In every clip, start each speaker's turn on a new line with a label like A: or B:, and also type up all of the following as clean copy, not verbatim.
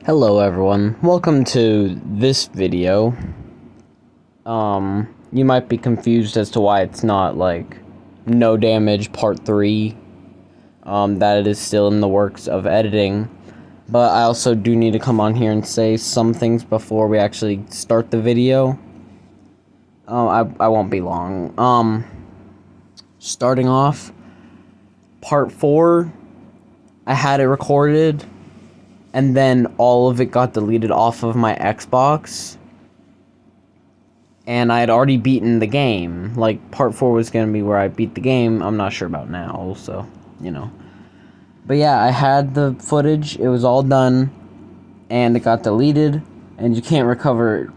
A: Hello everyone, welcome to this video. You might be confused as to why it's not like No Damage Part 3. That it is still in the works of editing. But I also do need to come on here and say some things before we actually start the video. I won't be long. Starting off, Part 4, I had it recorded, and then all of it got deleted off of my Xbox. And I had already beaten the game. Like, Part 4 was going to be where I beat the game. I'm not sure about now, so, you know. But yeah, I had the footage. It was all done. And it got deleted. And you can't recover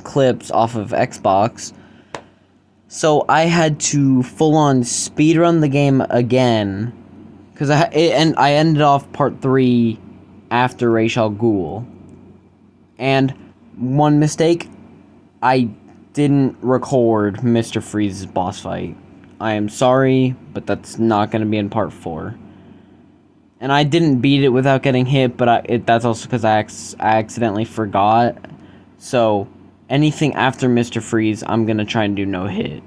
A: clips off of Xbox. So I had to full-on speedrun the game again. Because I ended off Part 3 after Ra's al Ghul. And one mistake, I didn't record Mr. Freeze's boss fight. I am sorry, but that's not going to be in Part 4. And I didn't beat it without getting hit, but that's also because I accidentally forgot. So, anything after Mr. Freeze, I'm going to try and do no hit.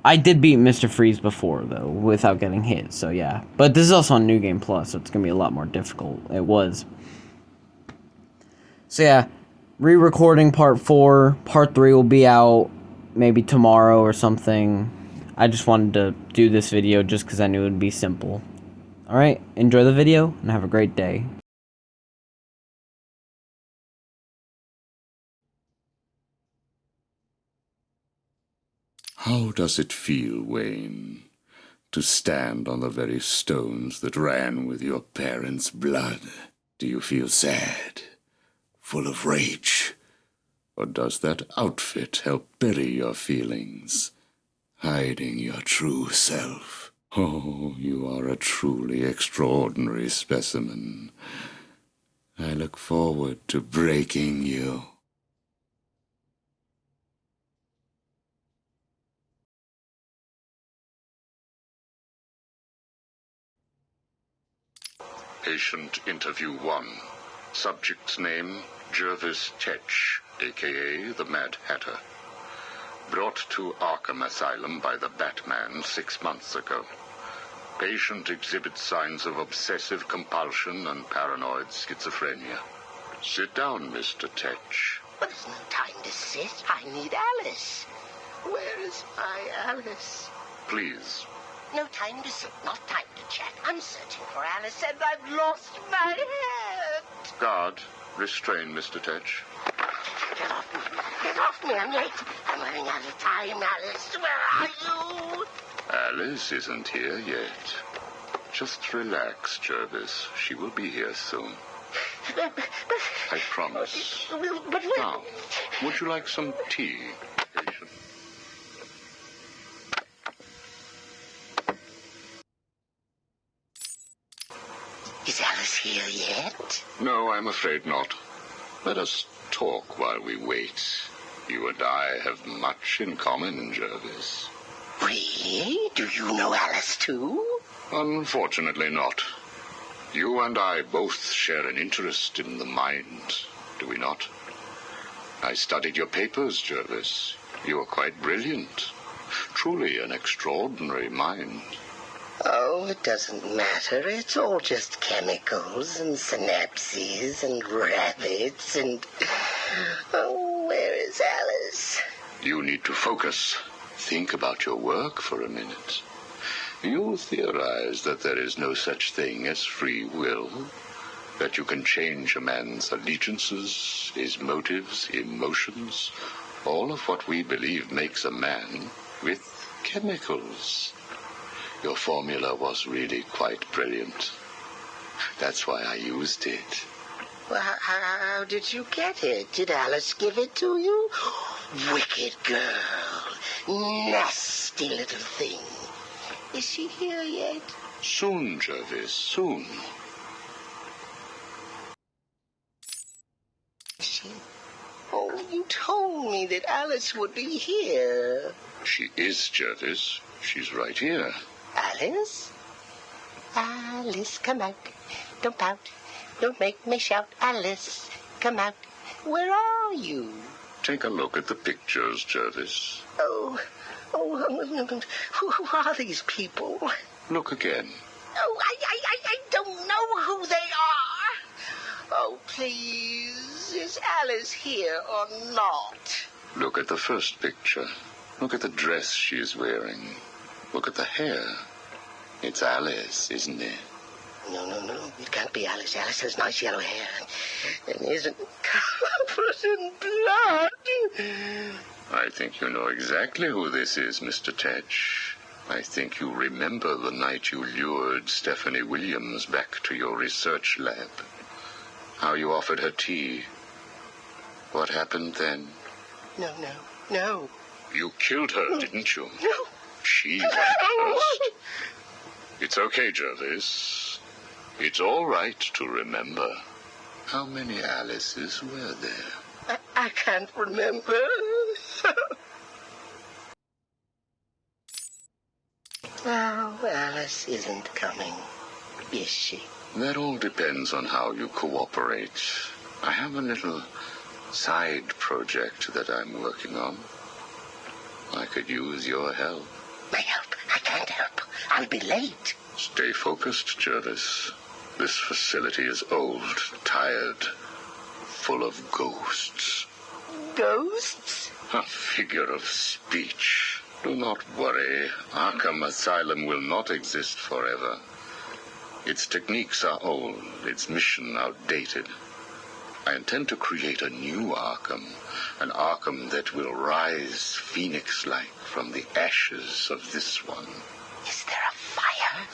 A: I did beat Mr. Freeze before, though, without getting hit, so yeah. But this is also on New Game Plus, so it's going to be a lot more difficult. It was. So yeah, re-recording Part 4. Part 3 will be out maybe tomorrow or something. I just wanted to do this video just because I knew it would be simple. Alright, enjoy the video, and have a great day.
B: How does it feel, Wayne, to stand on the very stones that ran with your parents' blood? Do you feel sad, full of rage? Or does that outfit help bury your feelings, hiding your true self? Oh, you are a truly extraordinary specimen. I look forward to breaking you. Patient interview 1. Subject's name, Jervis Tetch, a.k.a. the Mad Hatter. Brought to Arkham Asylum by the Batman 6 months ago. Patient exhibits signs of obsessive compulsion and paranoid schizophrenia. Sit down, Mr. Tetch.
C: But there's no time to sit. I need Alice. Where is my Alice?
B: Please.
C: No time to sit, not time to chat. I'm searching for Alice and I've lost my head.
B: Guard, restrain Mr. Tetch.
C: Get off me. Get off me. I'm late. I'm running out of time, Alice. Where are you?
B: Alice isn't here yet. Just relax, Jervis. She will be here soon. I promise.
C: But
B: Now, would you like some tea, patient?
C: is Alice here yet?
B: No, I'm afraid not. Let us talk while we wait. You and I have much in common, Jervis.
C: Really? Do you know Alice too?
B: Unfortunately not. You and I both share an interest in the mind, do we not? I studied your papers, Jervis. You are quite brilliant. Truly an extraordinary mind.
C: Oh, it doesn't matter. It's all just chemicals and synapses and rabbits and... Oh, where is Alice?
B: You need to focus. Think about your work for a minute. You theorize that there is no such thing as free will, that you can change a man's allegiances, his motives, emotions, all of what we believe makes a man, with chemicals. Your formula was really quite brilliant. That's why I used it.
C: Well, how did you get it? Did Alice give it to you? Wicked girl. Nasty little thing. Is she here yet?
B: Soon, Jervis, soon.
C: She... Oh, you told me that Alice would be here.
B: She is, Jervis. She's right here.
C: Alice? Alice, come out. Don't pout. Don't make me shout. Alice, come out. Where are you?
B: Take a look at the pictures, Jervis.
C: Oh, who are these people?
B: Look again.
C: Oh, I don't know who they are. Oh, please, is Alice here or not?
B: Look at the first picture. Look at the dress she is wearing. Look at the hair. It's Alice, isn't it?
C: No. It can't be Alice. Alice has nice yellow hair and isn't covered in blood.
B: I think you know exactly who this is, Mr. Tetch. I think you remember the night you lured Stephanie Williams back to your research lab. How you offered her tea. What happened then?
C: No.
B: You killed her, didn't you?
C: No.
B: She went first. It's okay, Jervis. It's all right to remember. How many Alices were there?
C: I can't remember. Oh, Alice isn't coming, is she?
B: That all depends on how you cooperate. I have a little side project that I'm working on. I could use your help.
C: My help? I can't help. I'll be late.
B: Stay focused, Jervis. This facility is old, tired, full of ghosts.
C: Ghosts?
B: A figure of speech. Do not worry. Arkham Asylum will not exist forever. Its techniques are old, its mission outdated. I intend to create a new Arkham, an Arkham that will rise phoenix-like from the ashes of this one.
C: Is there a fire?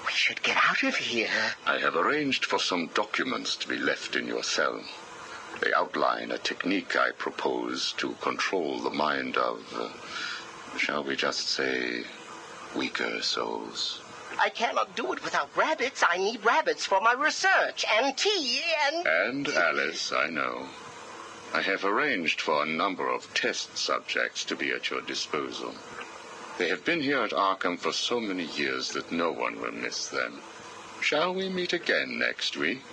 C: We should get out of here.
B: I have arranged for some documents to be left in your cell. They outline a technique I propose to control the mind of, shall we just say, weaker souls.
C: I cannot do it without rabbits. I need rabbits for my research, and tea, and...
B: And Alice, I know. I have arranged for a number of test subjects to be at your disposal. They have been here at Arkham for so many years that no one will miss them. Shall we meet again next week?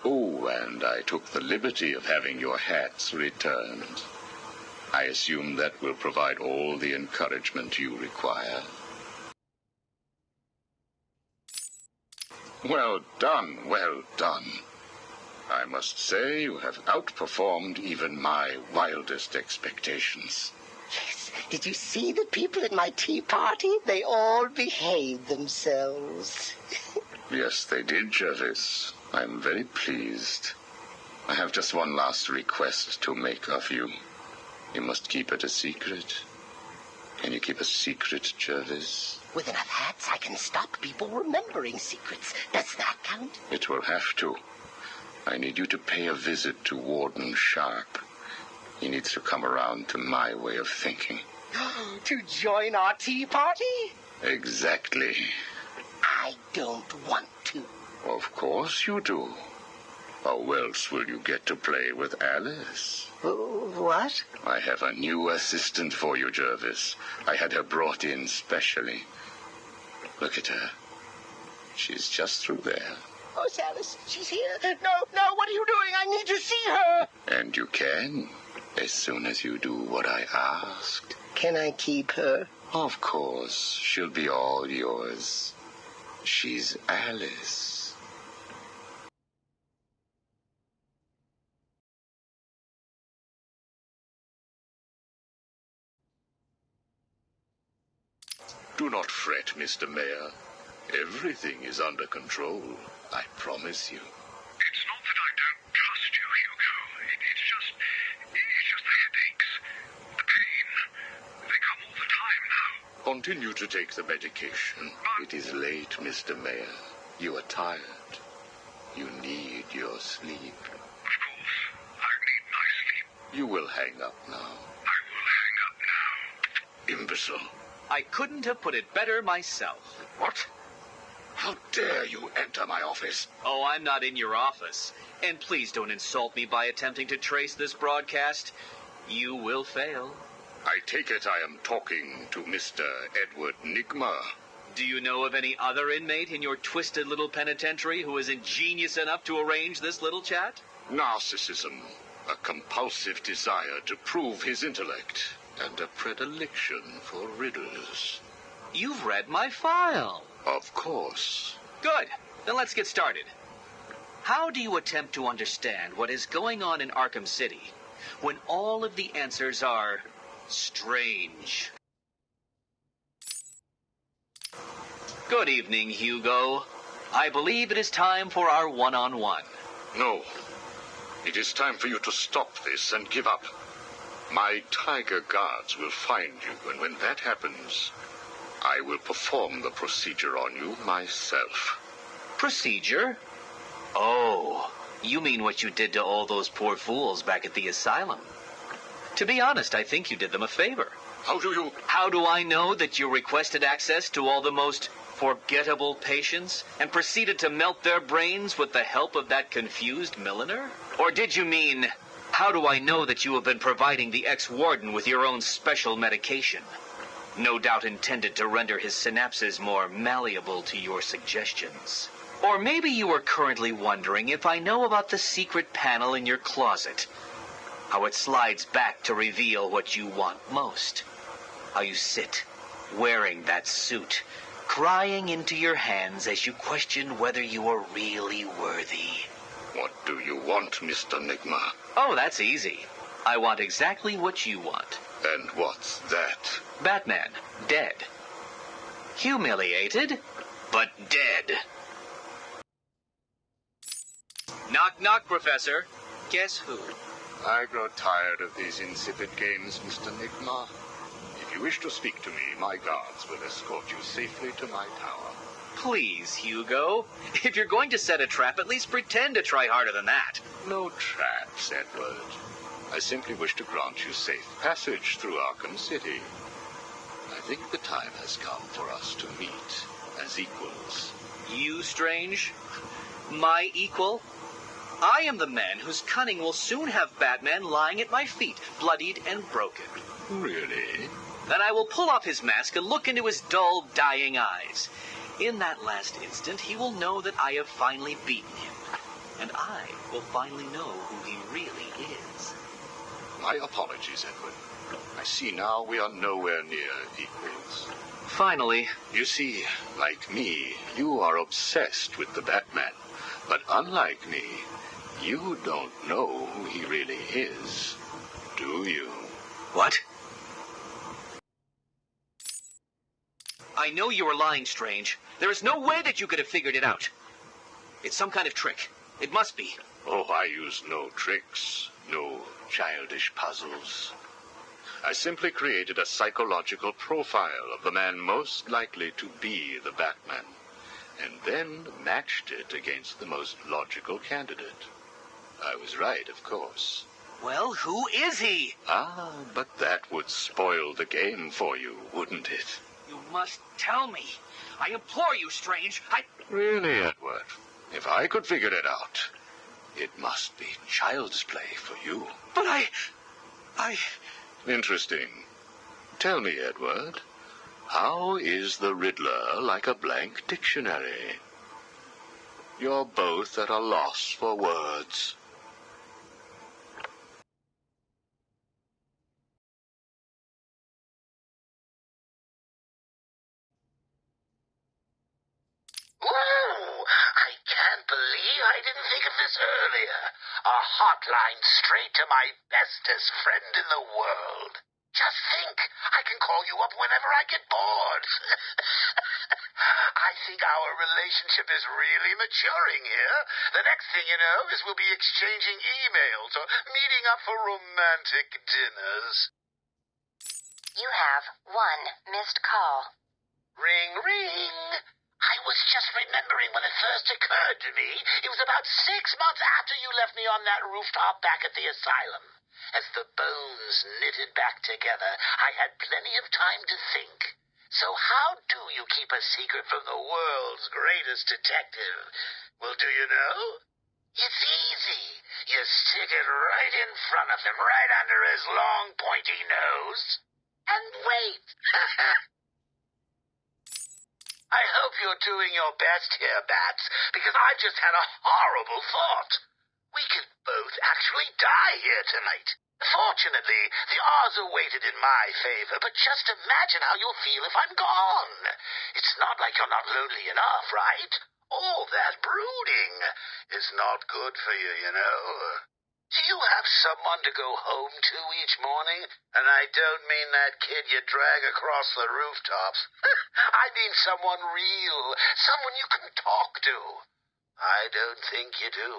B: Oh, and I took the liberty of having your hats returned. I assume that will provide all the encouragement you require. Well done, well done. I must say you have outperformed even my wildest expectations.
C: Yes, did you see the people at my tea party? They all behaved themselves.
B: Yes, they did, Jervis. I'm very pleased. I have just one last request to make of you. You must keep it a secret. Can you keep a secret, Jervis?
C: With enough hats, I can stop people remembering secrets. Does that count?
B: It will have to. I need you to pay a visit to Warden Sharp. He needs to come around to my way of thinking.
C: To join our tea party?
B: Exactly.
C: I don't want to.
B: Of course you do. How else will you get to play with Alice?
C: What?
B: I have a new assistant for you, Jervis. I had her brought in specially. Look at her. She's just through there.
C: Oh, it's Alice. She's here. No, what are you doing? I need to see her.
B: And you can, as soon as you do what I asked.
C: Can I keep her?
B: Of course. She'll be all yours. She's Alice. Do not fret, Mr. Mayor. Everything is under control, I promise you.
D: It's not that I don't trust you, Hugo. It's just the headaches, the pain. They come all the time now.
B: Continue to take the medication. It is late, Mr. Mayor. You are tired. You need your sleep.
D: Of course, I need my sleep.
B: You will hang up now.
D: I will hang up now.
B: Imbecile.
E: I couldn't have put it better myself.
B: What? How dare you enter my office?
E: Oh, I'm not in your office. And please don't insult me by attempting to trace this broadcast. You will fail.
B: I take it I am talking to Mr. Edward Nigma.
E: Do you know of any other inmate in your twisted little penitentiary who is ingenious enough to arrange this little chat?
B: Narcissism, a compulsive desire to prove his intellect, and a predilection for riddles.
E: You've read my file.
B: Of course.
E: Good. Then let's get started. How do you attempt to understand what is going on in Arkham City when all of the answers are strange? Good evening, Hugo. I believe it is time for our one-on-one.
B: No. It is time for you to stop this and give up. My tiger guards will find you, and when that happens, I will perform the procedure on you myself.
E: Procedure? Oh, you mean what you did to all those poor fools back at the asylum. To be honest, I think you did them a favor.
B: How
E: How do I know that you requested access to all the most forgettable patients and proceeded to melt their brains with the help of that confused milliner? Or did you mean, how do I know that you have been providing the ex-warden with your own special medication? No doubt intended to render his synapses more malleable to your suggestions. Or maybe you are currently wondering if I know about the secret panel in your closet. How it slides back to reveal what you want most. How you sit, wearing that suit, crying into your hands as you question whether you are really worthy.
B: What do you want, Mr. Nigma?
E: Oh, that's easy. I want exactly what you want.
B: And what's that?
E: Batman, dead. Humiliated, but dead. Knock, knock, Professor. Guess who?
B: I grow tired of these insipid games, Mr. Nigma. If you wish to speak to me, my guards will escort you safely to my tower.
E: Please, Hugo. If you're going to set a trap, at least pretend to try harder than that.
B: No traps, Edward. I simply wish to grant you safe passage through Arkham City. I think the time has come for us to meet as equals.
E: You, Strange? My equal? I am the man whose cunning will soon have Batman lying at my feet, bloodied and broken.
B: Really?
E: Then I will pull off his mask and look into his dull, dying eyes. In that last instant, he will know that I have finally beaten him. And I will finally know who he really is.
B: My apologies, Edward. I see now we are nowhere near equals.
E: Finally.
B: You see, like me, you are obsessed with the Batman. But unlike me, you don't know who he really is, do you?
E: What? I know you are lying, Strange. There is no way that you could have figured it out. It's some kind of trick. It must be.
B: Oh, I use no tricks, no childish puzzles. I simply created a psychological profile of the man most likely to be the Batman, and then matched it against the most logical candidate. I was right, of course.
E: Well, who is he?
B: Ah, but that would spoil the game for you, wouldn't it?
E: You must tell me. I implore you, Strange.
B: Really, Edward? If I could figure it out, it must be child's play for you.
E: But I...
B: Interesting. Tell me, Edward, how is the Riddler like a blank dictionary? You're both at a loss for words.
C: Ooh, I can't believe I didn't think of this earlier. A hotline straight to my bestest friend in the world. Just think, I can call you up whenever I get bored. I think our relationship is really maturing here. The next thing you know is we'll be exchanging emails or meeting up for romantic dinners.
F: You have one missed call.
C: Ring, ring. I was just remembering when it first occurred to me. It was about 6 months after you left me on that rooftop back at the asylum. As the bones knitted back together, I had plenty of time to think. So how do you keep a secret from the world's greatest detective? Well, do you know? It's easy. You stick it right in front of him, right under his long, pointy nose, and wait. I hope you're doing your best here, Bats, because I've just had a horrible thought. We could both actually die here tonight. Fortunately, the odds are weighted in my favor, but just imagine how you'll feel if I'm gone. It's not like you're not lonely enough, right? All that brooding is not good for you, you know. Do you have someone to go home to each morning? And I don't mean that kid you drag across the rooftops. I mean someone real, someone you can talk to. I don't think you do.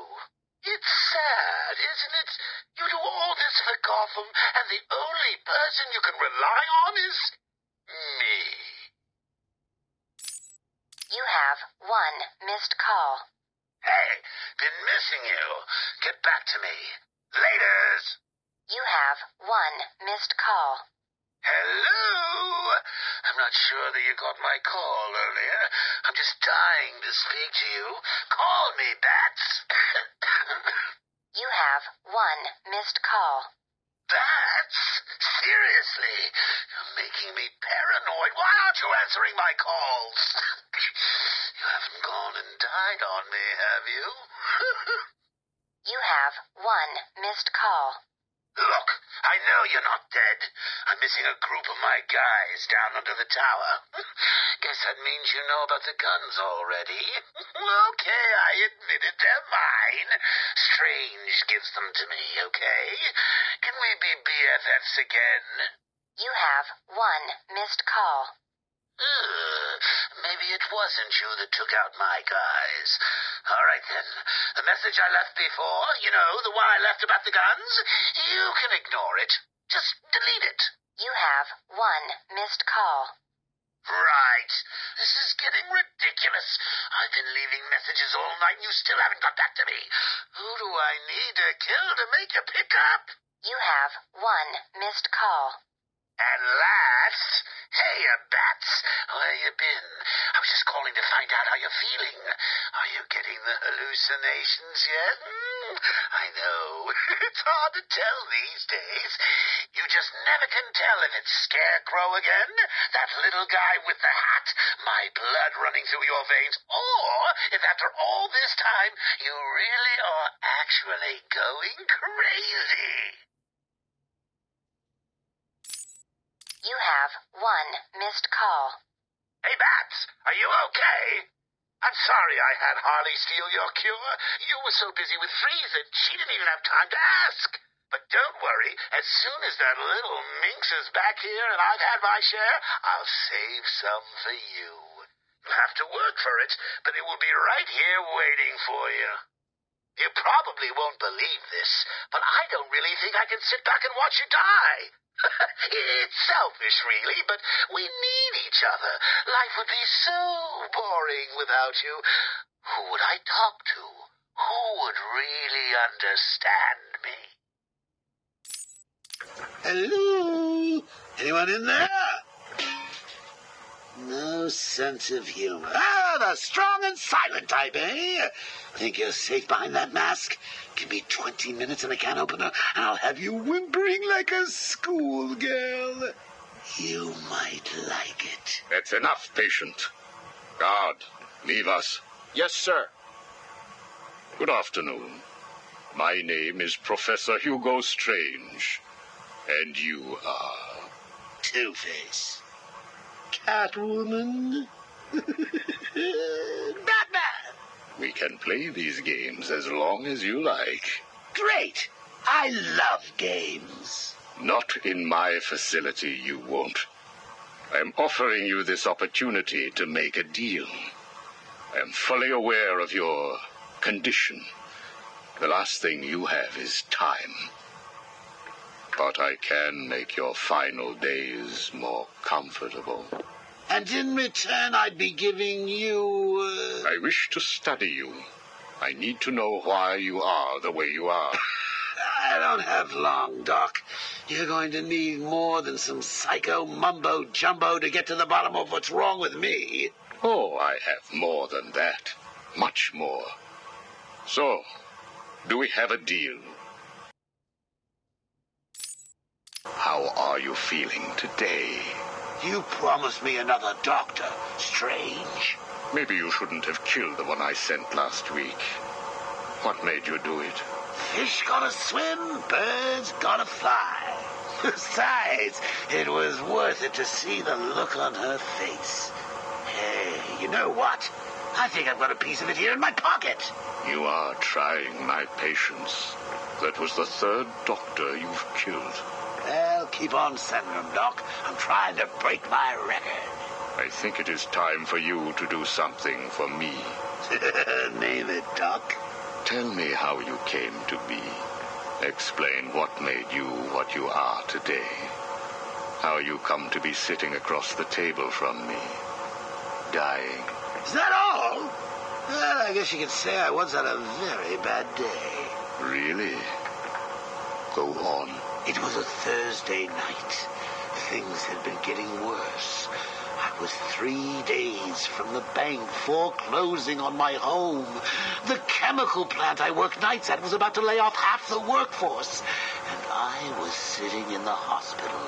C: It's sad, isn't it? You do all this for Gotham, and the only person you can rely on is me.
F: You have one missed call.
C: Hey, been missing you. Get back to me. Laters.
F: You have one missed call.
C: Hello? I'm not sure that you got my call earlier. I'm just dying to speak to you. Call me, Bats.
F: You have one missed call.
C: Bats? Seriously? You're making me paranoid. Why aren't you answering my calls? You haven't gone and died on me, have you?
F: You have one missed call.
C: Look, I know you're not dead. I'm missing a group of my guys down under the tower. Guess that means you know about the guns already. Okay, I admit it, they're mine. Strange gives them to me, okay? Can we be BFFs again?
F: You have one missed call.
C: Maybe it wasn't you that took out my guys. All right, then. The message I left before, you know, the one I left about the guns, you can ignore it. Just delete it.
F: You have one missed call.
C: Right. This is getting ridiculous. I've been leaving messages all night and you still haven't got back to me. Who do I need to kill to make you pick up?
F: You have one missed call.
C: And last, hey, Bats, where you been? I was just calling to find out how you're feeling. Are you getting the hallucinations yet? I know. It's hard to tell these days. You just never can tell if it's Scarecrow again, that little guy with the hat, my blood running through your veins, or if after all this time you really are actually going crazy.
F: You have one missed call.
C: Hey, Bats, are you okay? I'm sorry I had Harley steal your cure. You were so busy with Freeze that she didn't even have time to ask. But don't worry, as soon as that little minx is back here and I've had my share, I'll save some for you. You'll have to work for it, but it will be right here waiting for you. You probably won't believe this, but I don't really think I can sit back and watch you die. It's selfish, really, but we need each other. Life would be so boring without you. Who would I talk to? Who would really understand me?
G: Hello? Anyone in there? No sense of humor. Ah, the strong and silent type, eh? Think you're safe behind that mask? Give me 20 minutes and a can opener, and I'll have you whimpering like a schoolgirl. You might like it.
B: That's enough, patient. Guard, leave us.
E: Yes, sir.
B: Good afternoon. My name is Professor Hugo Strange. And you are...
G: Two-Face. Catwoman. Batman.
B: We can play these games as long as you like.
G: Great. I love games.
B: Not in my facility, you won't. I'm offering you this opportunity to make a deal. I am fully aware of your condition. The last thing you have is time. But I can make your final days more comfortable.
G: And in return, I'd be giving you...
B: I wish to study you. I need to know why you are the way you are.
G: I don't have long, Doc. You're going to need more than some psycho mumbo-jumbo to get to the bottom of what's wrong with me.
B: Oh, I have more than that. Much more. So, do we have a deal? How are you feeling today?
G: You promised me another doctor, Strange.
B: Maybe you shouldn't have killed the one I sent last week. What made you do it?
G: Fish gotta swim, birds gotta fly. Besides, it was worth it to see the look on her face. Hey, you know what? I think I've got a piece of it here in my pocket.
B: You are trying my patience. That was the third doctor you've killed.
G: Well, keep on sending them, Doc. I'm trying to break my record.
B: I think it is time for you to do something for me.
G: Name it, Doc.
B: Tell me how you came to be. Explain what made you what you are today. How you come to be sitting across the table from me, dying.
G: Is that all? Well, I guess you could say I once had a very bad day.
B: Really? Go on.
G: It was a Thursday night. Things had been getting worse. I was 3 days from the bank foreclosing on my home. The chemical plant I worked nights at was about to lay off half the workforce. And I was sitting in the hospital,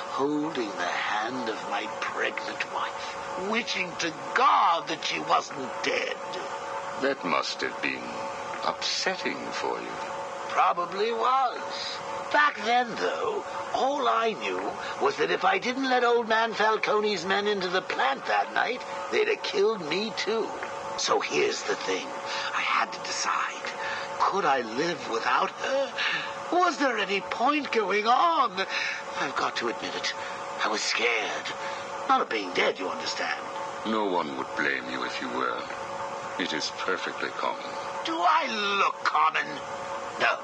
G: holding the hand of my pregnant wife, wishing to God that she wasn't dead.
B: That must have been upsetting for you.
G: Probably was. Back then, though, all I knew was that if I didn't let old man Falcone's men into the plant that night, they'd have killed me too. So here's the thing. I had to decide. Could I live without her? Was there any point going on? I've got to admit it. I was scared. Not of being dead, you understand.
B: No one would blame you if you were. It is perfectly common.
G: Do I look common? No,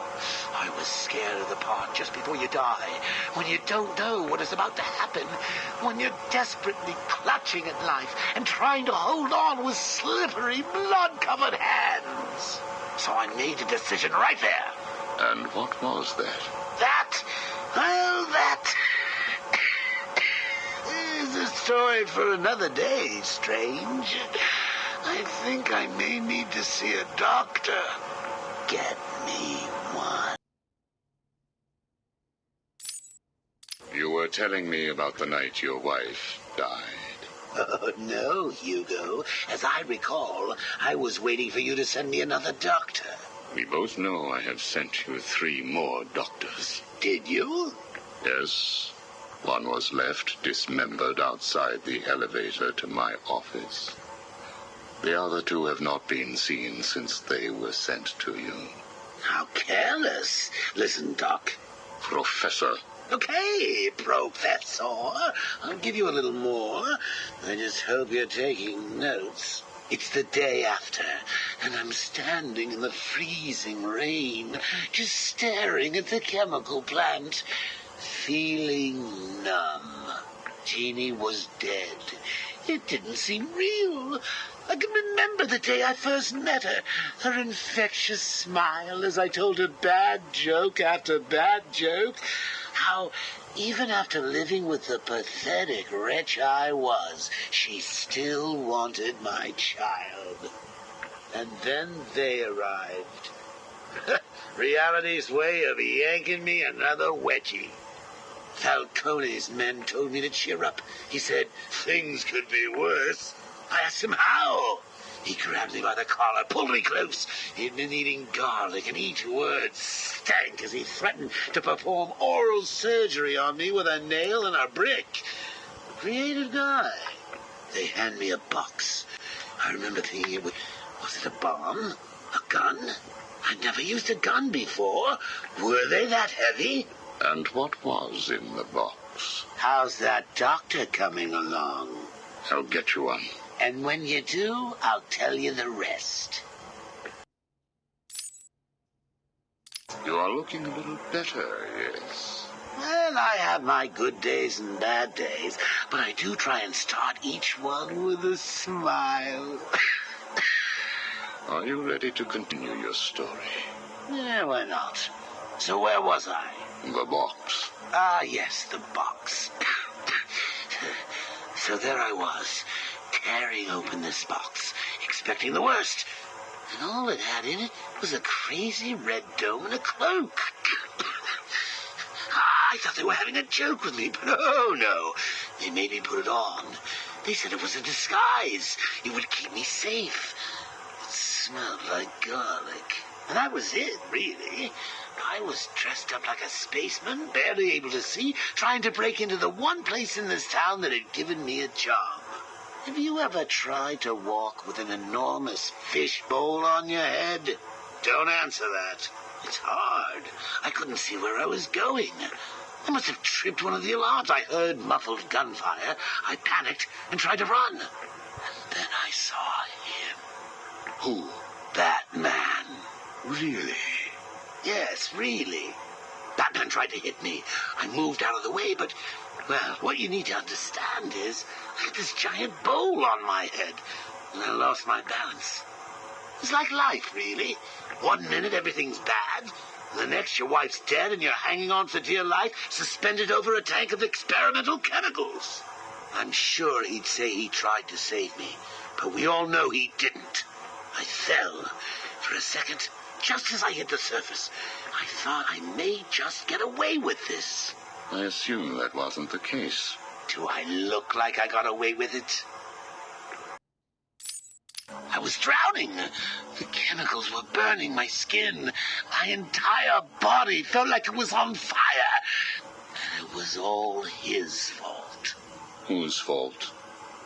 G: I was scared of the part just before you die, when you don't know what is about to happen, when you're desperately clutching at life and trying to hold on with slippery, blood-covered hands. So I made a decision right there.
B: And what was that?
G: That is a story for another day, Strange. I think I may need to see a doctor. Get me one.
B: You were telling me about the night your wife died.
G: Oh, no, Hugo. As I recall, I was waiting for you to send me another doctor.
B: We both know I have sent you 3 more doctors.
G: Did you?
B: Yes. One was left dismembered outside the elevator to my office. The other 2 have not been seen since they were sent to you.
G: How careless. Listen, Doc.
B: Professor.
G: Okay, Professor. I'll give you a little more. I just hope you're taking notes. It's the day after, and I'm standing in the freezing rain, just staring at the chemical plant, feeling numb. Jeannie was dead. It didn't seem real. I can remember the day I first met her. Her infectious smile as I told her bad joke after bad joke. How, even after living with the pathetic wretch I was, she still wanted my child. And then they arrived. Reality's way of yanking me another wedgie. Falcone's men told me to cheer up. He said things could be worse. I asked him how. He grabbed me by the collar, pulled me close. He'd been eating garlic, and each word stank as he threatened to perform oral surgery on me with a nail and a brick. Creative guy. They hand me a box. I remember thinking, was it a bomb? A gun? I'd never used a gun before. Were they that heavy?
B: And what was in the box?
G: How's that doctor coming along?
B: I'll get you one.
G: And when you do, I'll tell you the rest.
B: You are looking a little better, yes.
G: Well, I have my good days and bad days, but I do try and start each one with a smile.
B: Are you ready to continue your story?
G: Yeah, why not? So where was I?
B: The box.
G: Ah, yes, the box. So there I was, tearing open this box, expecting the worst. And all it had in it was a crazy red dome and a cloak. I thought they were having a joke with me, but oh no. They made me put it on. They said it was a disguise. It would keep me safe. It smelled like garlic. And that was it, really. I was dressed up like a spaceman, barely able to see, trying to break into the one place in this town that had given me a job. Have you ever tried to walk with an enormous fishbowl on your head? Don't answer that. It's hard. I couldn't see where I was going. I must have tripped one of the alarms. I heard muffled gunfire. I panicked and tried to run. And then I saw him.
B: Who?
G: That man.
B: Really?
G: Yes, really. Batman tried to hit me. I moved out of the way, but, well, what you need to understand is I had this giant bowl on my head, and I lost my balance. It's like life, really. 1 minute everything's bad, and the next your wife's dead and you're hanging on for dear life, suspended over a tank of experimental chemicals. I'm sure he'd say he tried to save me, but we all know he didn't. I fell. For a second, just as I hit the surface, I thought I may just get away with this.
B: I assume that wasn't the case.
G: Do I look like I got away with it? I was drowning. The chemicals were burning my skin. My entire body felt like it was on fire. And it was all his fault.
B: Whose fault?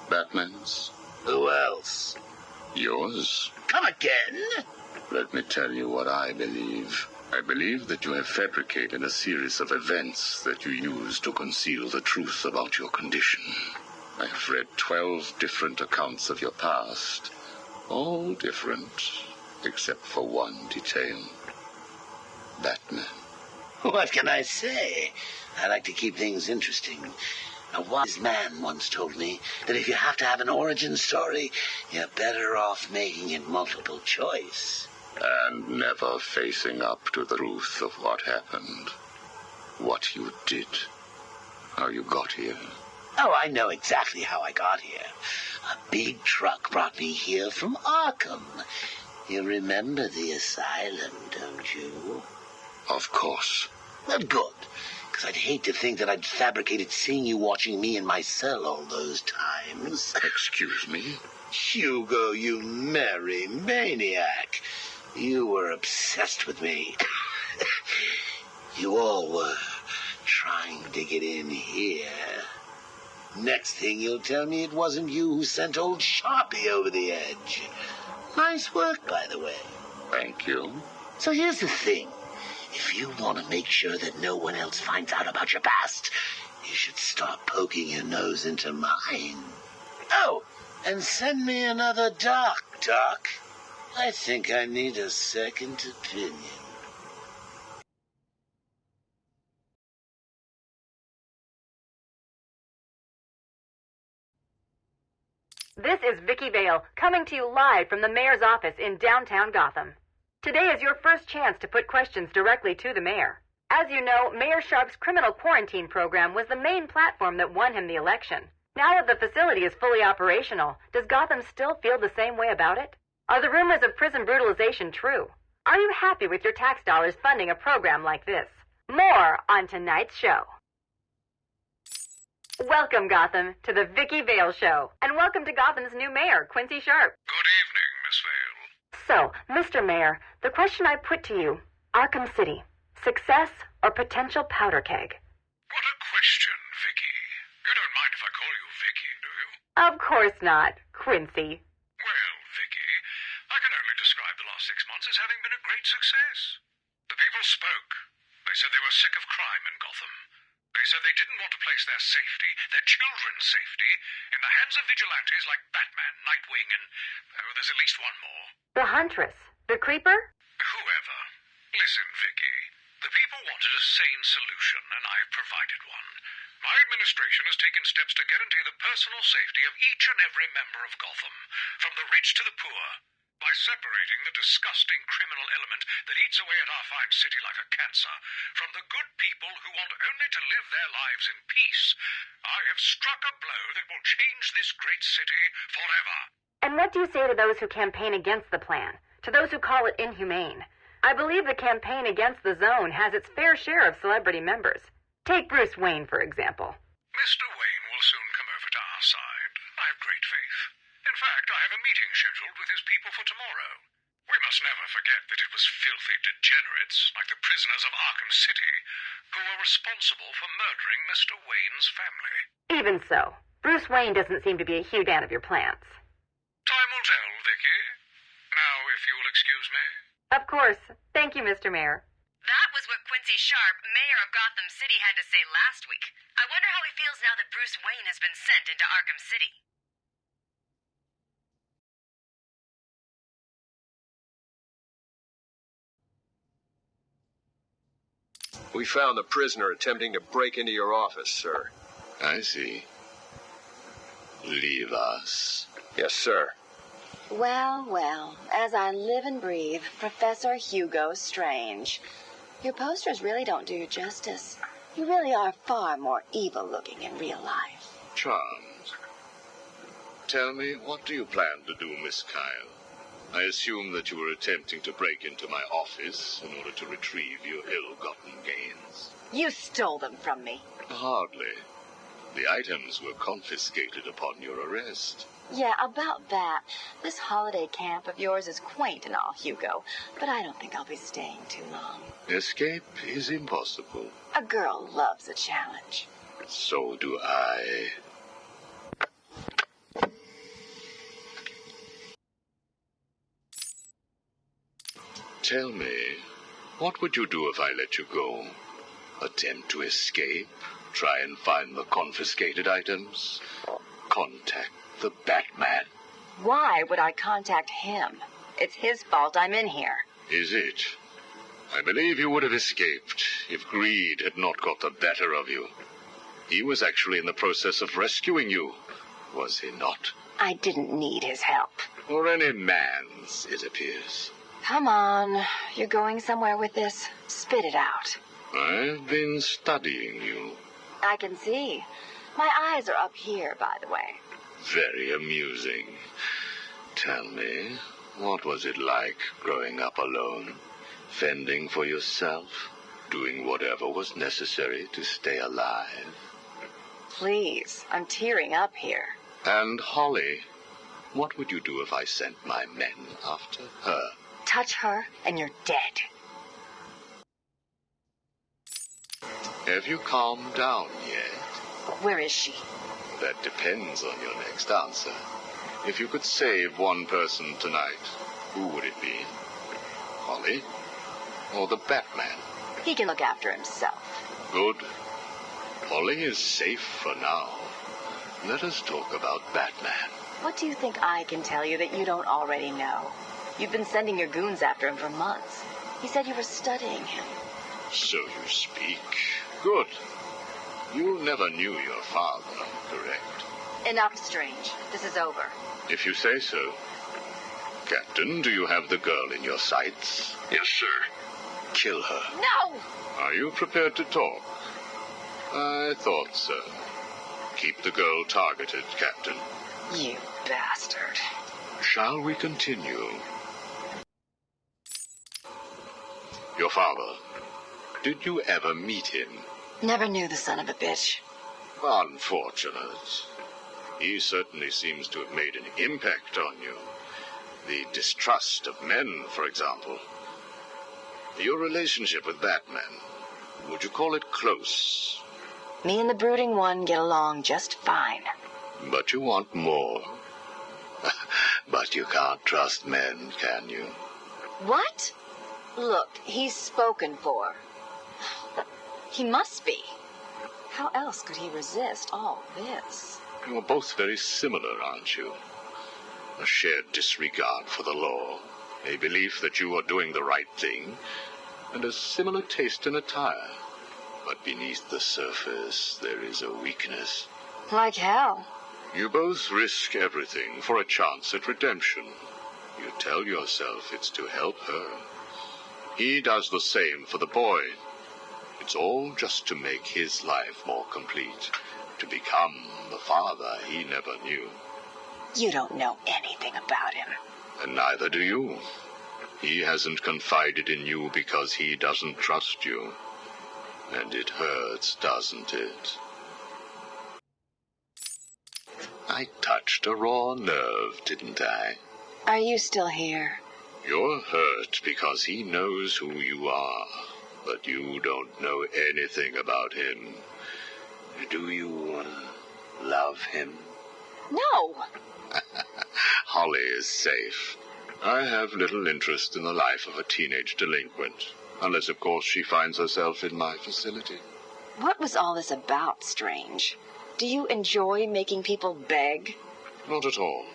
B: Batman's?
G: Who else?
B: Yours?
G: Come again?
B: Let me tell you what I believe. I believe that you have fabricated a series of events that you use to conceal the truth about your condition. I have read 12 different accounts of your past. All different, except for one detail. Batman.
G: What can I say? I like to keep things interesting. A wise man once told me that if you have to have an origin story, you're better off making it multiple choice.
B: And never facing up to the truth of what happened. What you did. How you got here.
G: Oh, I know exactly how I got here. A big truck brought me here from Arkham. You remember the asylum, don't you?
B: Of course.
G: Well, good. Because I'd hate to think that I'd fabricated seeing you watching me in my cell all those times.
B: Excuse me?
G: Hugo, you merry maniac. You were obsessed with me. You all were trying to get in here. Next thing you'll tell me it wasn't you who sent old Sharpie over the edge. Nice work, by the way.
B: Thank you.
G: So here's the thing. If you want to make sure that no one else finds out about your past, you should stop poking your nose into mine. Oh, and send me another doc. I think I need a second opinion.
H: This is Vicki Vale, coming to you live from the mayor's office in downtown Gotham. Today is your first chance to put questions directly to the mayor. As you know, Mayor Sharp's criminal quarantine program was the main platform that won him the election. Now that the facility is fully operational, does Gotham still feel the same way about it? Are the rumors of prison brutalization true? Are you happy with your tax dollars funding a program like this? More on tonight's show. Welcome, Gotham, to the Vicki Vale Show, and welcome to Gotham's new mayor, Quincy Sharp.
D: Good evening, Miss Vale.
H: So, Mr. Mayor, the question I put to you, Arkham City, success or potential powder keg?
D: What a question, Vicki. You don't mind if I call you Vicki, do you?
H: Of course not, Quincy.
D: Well, Vicki, I can only describe the last 6 months as having been a great success. The people spoke. They said they were sick of crime in Gotham. They said they didn't want to place their safety, their children's safety, in the hands of vigilantes like Batman, Nightwing, and, there's at least one more.
H: The Huntress. The Creeper?
D: Whoever. Listen, Vicki. The people wanted a sane solution, and I've provided one. My administration has taken steps to guarantee the personal safety of each and every member of Gotham, from the rich to the poor, by separating the disgusting criminal element that eats away at our fine city like a cancer from the good people who want only to live their lives in peace. I have struck a blow that will change this great city forever.
H: And what do you say to those who campaign against the plan? To those who call it inhumane? I believe the campaign against the zone has its fair share of celebrity members. Take Bruce Wayne, for example.
D: Mr. Wayne will soon meeting scheduled with his people for tomorrow. We must never forget that it was filthy degenerates like the prisoners of Arkham City who were responsible for murdering Mr. Wayne's family.
H: Even so, Bruce Wayne doesn't seem to be a huge fan of your plans.
D: Time will tell, Vicky. Now, if you'll excuse me.
H: Of course. Thank you, Mr. Mayor.
I: That was what Quincy Sharp, mayor of Gotham City, had to say last week. I wonder how he feels now that Bruce Wayne has been sent into Arkham City.
J: We found the prisoner attempting to break into your office, sir.
B: I see. Leave us.
J: Yes, sir.
K: Well, well, as I live and breathe, Professor Hugo Strange. Your posters really don't do you justice. You really are far more evil-looking in real life.
B: Charmed. Tell me, what do you plan to do, Miss Kyle? I assume that you were attempting to break into my office in order to retrieve your ill-gotten gains.
K: You stole them from me.
B: Hardly. The items were confiscated upon your arrest.
K: Yeah, about that. This holiday camp of yours is quaint and all, Hugo, but I don't think I'll be staying too long.
B: Escape is impossible.
K: A girl loves a challenge.
B: So do I. Tell me, what would you do if I let you go? Attempt to escape? Try and find the confiscated items? Contact the Batman?
K: Why would I contact him? It's his fault I'm in here.
B: Is it? I believe you would have escaped if greed had not got the better of you. He was actually in the process of rescuing you, was he not?
K: I didn't need his help.
B: Or any man's, it appears.
K: Come on. You're going somewhere with this. Spit it out.
B: I've been studying you.
K: I can see. My eyes are up here, by the way.
B: Very amusing. Tell me, what was it like growing up alone? Fending for yourself? Doing whatever was necessary to stay alive?
K: Please, I'm tearing up here.
B: And Holly, what would you do if I sent my men after her?
K: Touch her and you're dead.
B: Have you calmed down yet?
K: Where is she?
B: That depends on your next answer. If you could save one person tonight, who would it be? Holly? Or the Batman?
K: He can look after himself.
B: Good. Holly is safe for now. Let us talk about Batman.
K: What do you think I can tell you that you don't already know? You've been sending your goons after him for months. He said you were studying him.
B: So you speak. Good. You never knew your father, correct?
K: Enough, Strange. This is over.
B: If you say so. Captain, do you have the girl in your sights?
J: Yes, sir.
B: Kill her.
K: No!
B: Are you prepared to talk? I thought so. Keep the girl targeted, Captain.
K: You bastard.
B: Shall we continue? Your father. Did you ever meet him?
K: Never knew the son of a bitch.
B: Unfortunate. He certainly seems to have made an impact on you. The distrust of men, for example. Your relationship with Batman, would you call it close?
K: Me and the brooding one get along just fine.
B: But you want more. But you can't trust men, can you?
K: What? Look, he's spoken for. He must be. How else could he resist all this?
B: You're both very similar, aren't you? A shared disregard for the law, a belief that you are doing the right thing, and a similar taste in attire. But beneath the surface, there is a weakness.
K: Like hell.
B: You both risk everything for a chance at redemption. You tell yourself it's to help her. He does the same for the boy. It's all just to make his life more complete, to become the father he never knew.
K: You don't know anything about him.
B: And neither do you. He hasn't confided in you because he doesn't trust you. And it hurts, doesn't it? I touched a raw nerve, didn't I?
K: Are you still here?
B: You're hurt because he knows who you are, but you don't know anything about him. Do you love him?
K: No.
B: Holly is safe. I have little interest in the life of a teenage delinquent, unless, of course, she finds herself in my facility.
K: What was all this about, Strange? Do you enjoy making people beg?
B: Not at all.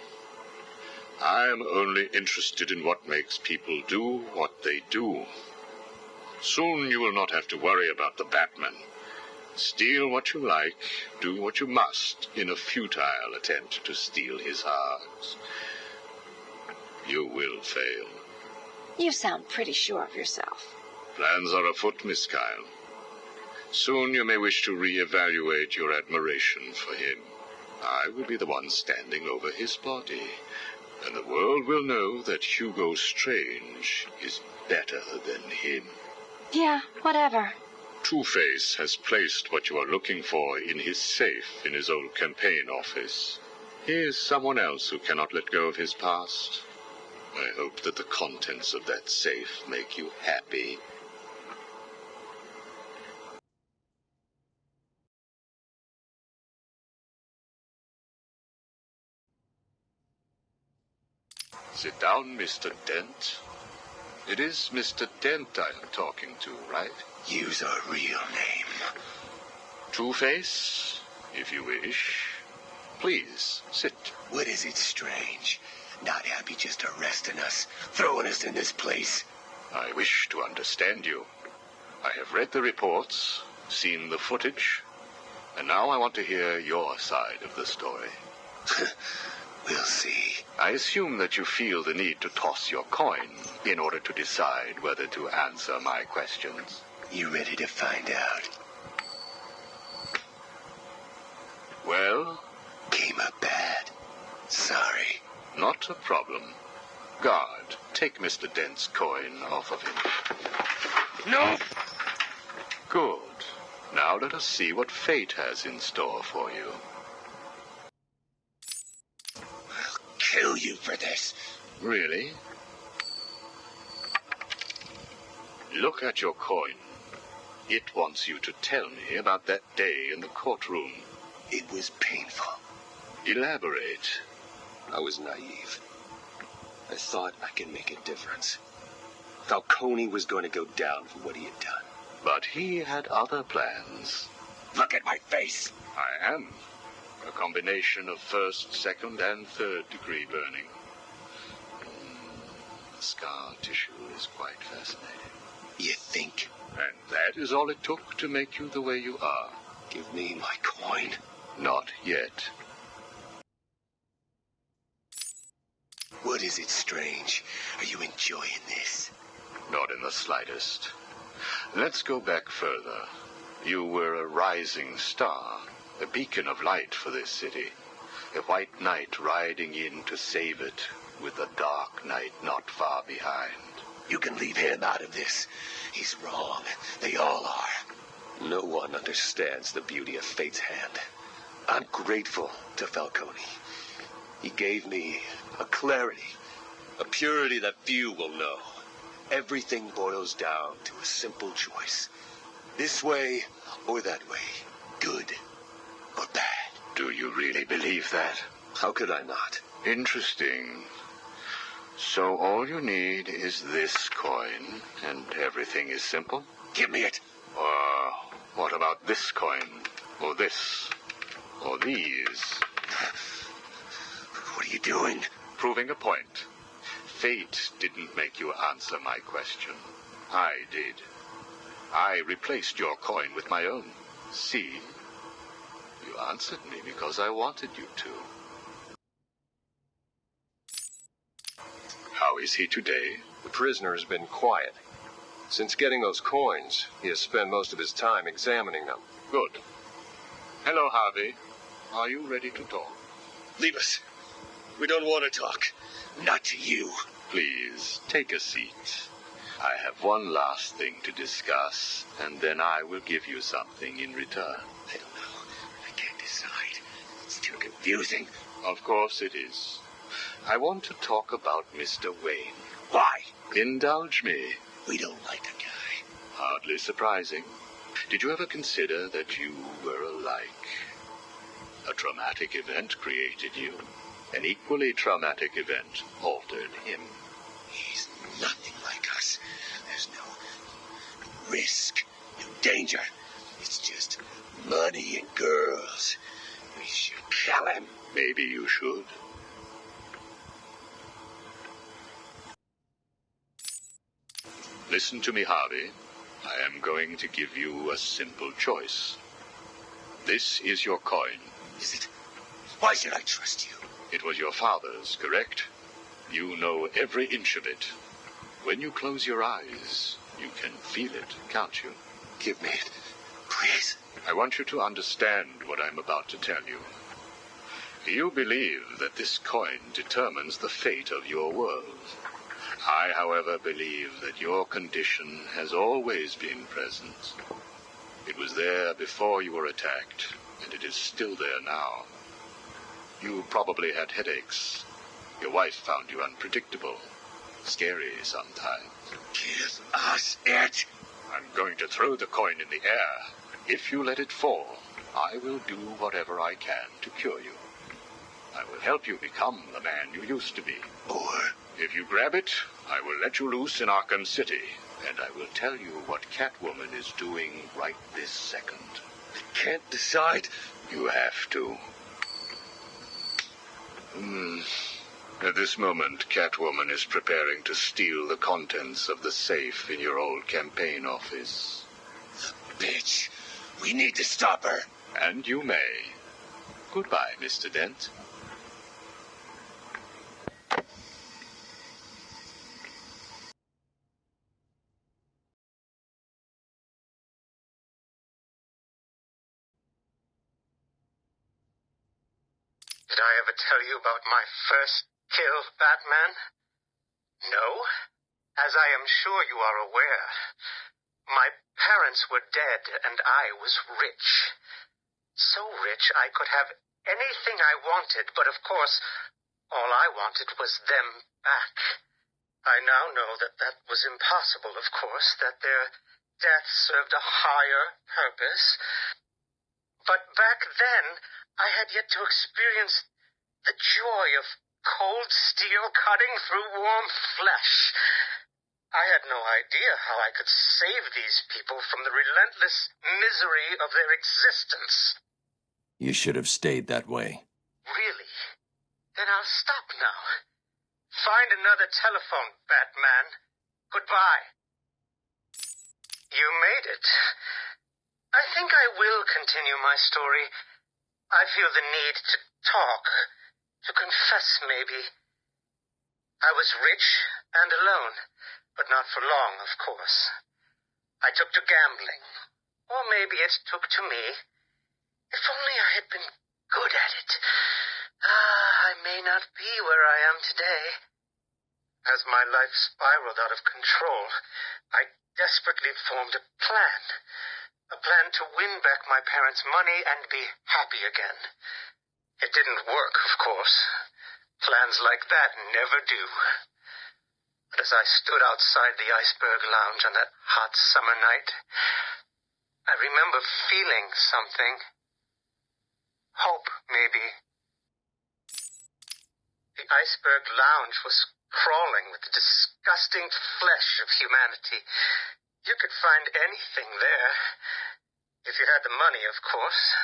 B: I am only interested in what makes people do what they do. Soon you will not have to worry about the Batman. Steal what you like, do what you must in a futile attempt to steal his heart. You will fail.
K: You sound pretty sure of yourself.
B: Plans are afoot, Miss Kyle. Soon you may wish to re-evaluate your admiration for him. I will be the one standing over his body, and the world will know that Hugo Strange is better than him.
K: Yeah, whatever.
B: Two-Face has placed what you are looking for in his safe in his old campaign office. He is someone else who cannot let go of his past. I hope that the contents of that safe make you happy. Sit down, Mr. Dent. It is Mr. Dent I am talking to, right?
G: Use a real name.
B: Two-Face, if you wish. Please, sit.
G: What is it, Strange? Not happy just arresting us, throwing us in this place?
B: I wish to understand you. I have read the reports, seen the footage, and now I want to hear your side of the story.
G: We'll see.
B: I assume that you feel the need to toss your coin in order to decide whether to answer my questions.
G: You ready to find out?
B: Well?
G: Came up bad. Sorry.
B: Not a problem. Guard, take Mr. Dent's coin off of him.
G: No!
B: Good. Now let us see what fate has in store for you.
G: I'll kill you for this.
B: Really? Look at your coin. It wants you to tell me about that day in the courtroom.
G: It was painful.
B: Elaborate.
J: I was naive. I thought I could make a difference. Falcone was going to go down for what he had done.
B: But he had other plans.
G: Look at my face.
B: I am. A combination of first, second, and third degree burning. The scar tissue is quite fascinating.
G: You think?
B: And that is all it took to make you the way you are.
G: Give me my coin.
B: Not yet.
G: What is it, Strange? Are you enjoying this?
B: Not in the slightest. Let's go back further. You were a rising star, a beacon of light for this city. A white knight riding in to save it, with a dark knight not far behind.
G: You can leave him out of this. He's wrong. They all are.
J: No one understands the beauty of fate's hand. I'm grateful to Falcone. He gave me a clarity, a purity that few will know. Everything boils down to a simple choice. This way or that way. Good or bad.
B: Do you really believe that?
J: How could I not?
B: Interesting. So all you need is this coin, and everything is simple?
G: Give me it.
B: Or what about this coin? Or this? Or these?
G: What are you doing?
B: Proving a point. Fate didn't make you answer my question. I did. I replaced your coin with my own. See? You answered me because I wanted you to. How is he today?
J: The prisoner has been quiet. Since getting those coins, he has spent most of his time examining them.
B: Good. Hello, Harvey. Are you ready to talk?
G: Leave us. We don't want to talk. Not to you.
B: Please, take a seat. I have one last thing to discuss, and then I will give you something in return.
G: I don't know. I can't decide. It's too confusing.
J: Of course it is. I want to talk about Mr. Wayne.
G: Why?
J: Indulge me.
G: We don't like the guy.
J: Hardly surprising. Did you ever consider that you were alike? A traumatic event created you. An equally traumatic event altered him.
G: He's nothing like us. There's no risk, no danger. It's just money and girls. We should kill him.
J: Maybe you should. Listen to me, Harvey. I am going to give you a simple choice. This is your coin.
G: Is it? Why should I trust you?
J: It was your father's, correct? You know every inch of it. When you close your eyes, you can feel it, can't you?
G: Give me it, please.
J: I want you to understand what I'm about to tell you. You believe that this coin determines the fate of your world. I, however, believe that your condition has always been present. It was there before you were attacked, and it is still there now. You probably had headaches. Your wife found you unpredictable, scary sometimes.
G: Give us it.
J: I'm going to throw the coin in the air. If you let it fall, I will do whatever I can to cure you. I will help you become the man you used to be.
G: Or
J: if you grab it, I will let you loose in Arkham City, and I will tell you what Catwoman is doing right this second.
G: I can't decide.
J: You have to. At this moment, Catwoman is preparing to steal the contents of the safe in your old campaign office.
G: The bitch. We need to stop her.
J: And you may. Goodbye, Mr. Dent.
C: Did I ever tell you about my first kill, Batman? No? As I am sure you are aware, my parents were dead and I was rich. So rich I could have anything I wanted, but of course, all I wanted was them back. I now know that that was impossible, of course, that their death served a higher purpose. But back then, I had yet to experience the joy of cold steel cutting through warm flesh. I had no idea how I could save these people from the relentless misery of their existence.
L: You should have stayed that way.
C: Really? Then I'll stop now. Find another telephone, Batman. Goodbye. You made it. I think I will continue my story. I feel the need to talk, to confess maybe. I was rich and alone, but not for long, of course. I took to gambling, or maybe it took to me. If only I had been good at it. I may not be where I am today. As my life spiraled out of control, I desperately formed a plan. A plan to win back my parents' money and be happy again. It didn't work, of course. Plans like that never do. But as I stood outside the Iceberg Lounge on that hot summer night, I remember feeling something. Hope, maybe. The Iceberg Lounge was crawling with the disgusting flesh of humanity. You could find anything there. If you had the money, of course.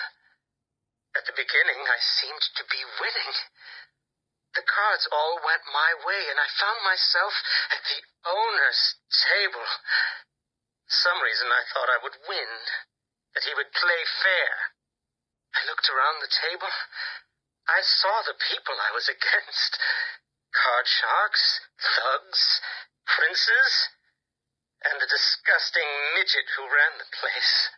C: At the beginning, I seemed to be winning. The cards all went my way, and I found myself at the owner's table. For some reason, I thought I would win, that he would play fair. I looked around the table. I saw the people I was against. Card sharks, thugs, princes, and the disgusting midget who ran the place.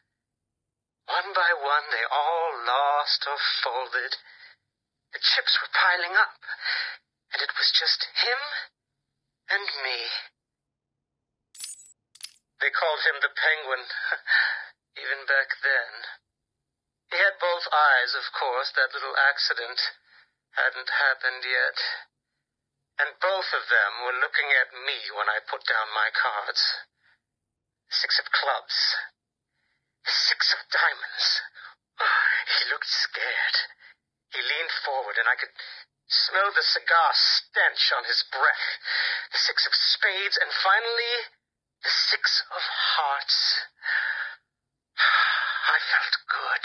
C: One by one, they all lost or folded. The chips were piling up, and it was just him and me. They called him the Penguin, even back then. He had both eyes, of course, that little accident. hadn't happened yet. And both of them were looking at me when I put down my cards. 6 of clubs. 6 of diamonds. He looked scared. He leaned forward, and I could smell the cigar stench on his breath. The 6 of spades, and finally, the 6 of hearts. I felt good.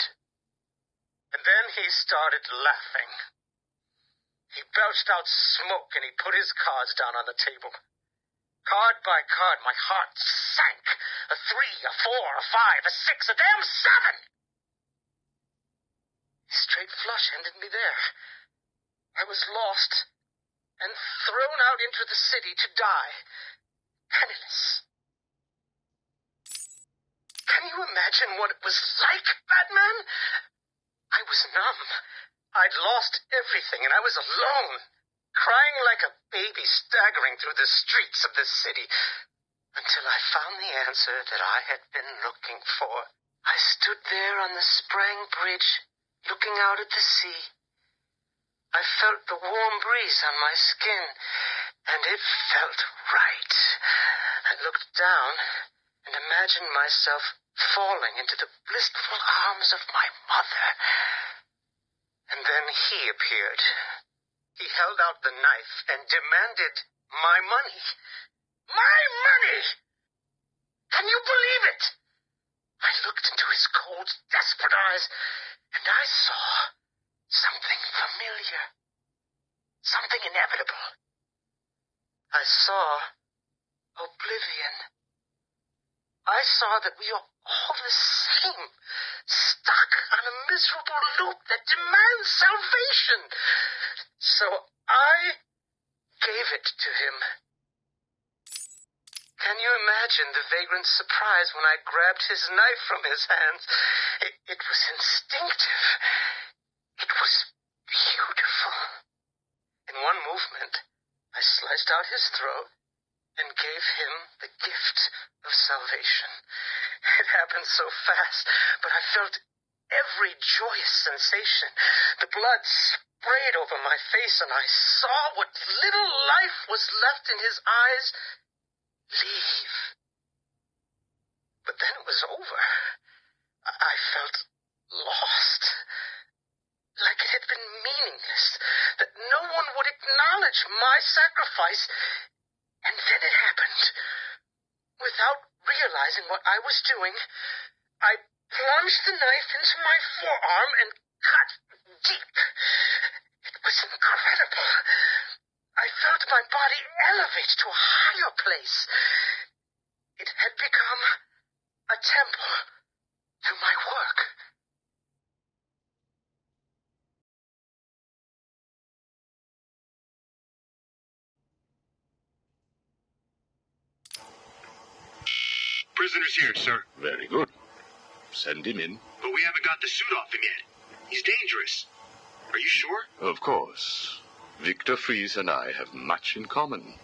C: And then he started laughing. He belched out smoke, and he put his cards down on the table. Card by card, my heart sank. A 3, a 4, a 5, a 6, a damn 7! Straight flush ended me there. I was lost and thrown out into the city to die. Penniless. Can you imagine what it was like, Batman? I was numb. I'd lost everything, and I was alone, crying like a baby staggering through the streets of the city, until I found the answer that I had been looking for. I stood there on the Sprang Bridge, looking out at the sea. I felt the warm breeze on my skin, and it felt right. I looked down and imagined myself falling into the blissful arms of my mother. And then he appeared. He held out the knife and demanded my money. My money! Can you believe it? I looked into his cold, desperate eyes, and I saw something familiar. Something inevitable. I saw oblivion. I saw that we are all the same, stuck on a miserable loop that demands salvation. So I gave it to him. Can you imagine the vagrant's surprise when I grabbed his knife from his hands? It was instinctive. It was beautiful. In one movement, I sliced out his throat and gave him the gift of salvation. It happened so fast, but I felt every joyous sensation. The blood sprayed over my face, and I saw what little life was left in his eyes leave. But then it was over. I felt lost. Like it had been meaningless, that no one would acknowledge my sacrifice. And then it happened. Without realizing what I was doing, I plunged the knife into my forearm and cut deep. It was incredible. I felt my body elevate to a higher place. It had become a temple to my work.
J: Prisoner's here, sir. Very good. Send him in.
D: But we haven't got the suit off him yet. He's dangerous. Are you sure?
B: Of course. Victor Fries and I have much in common.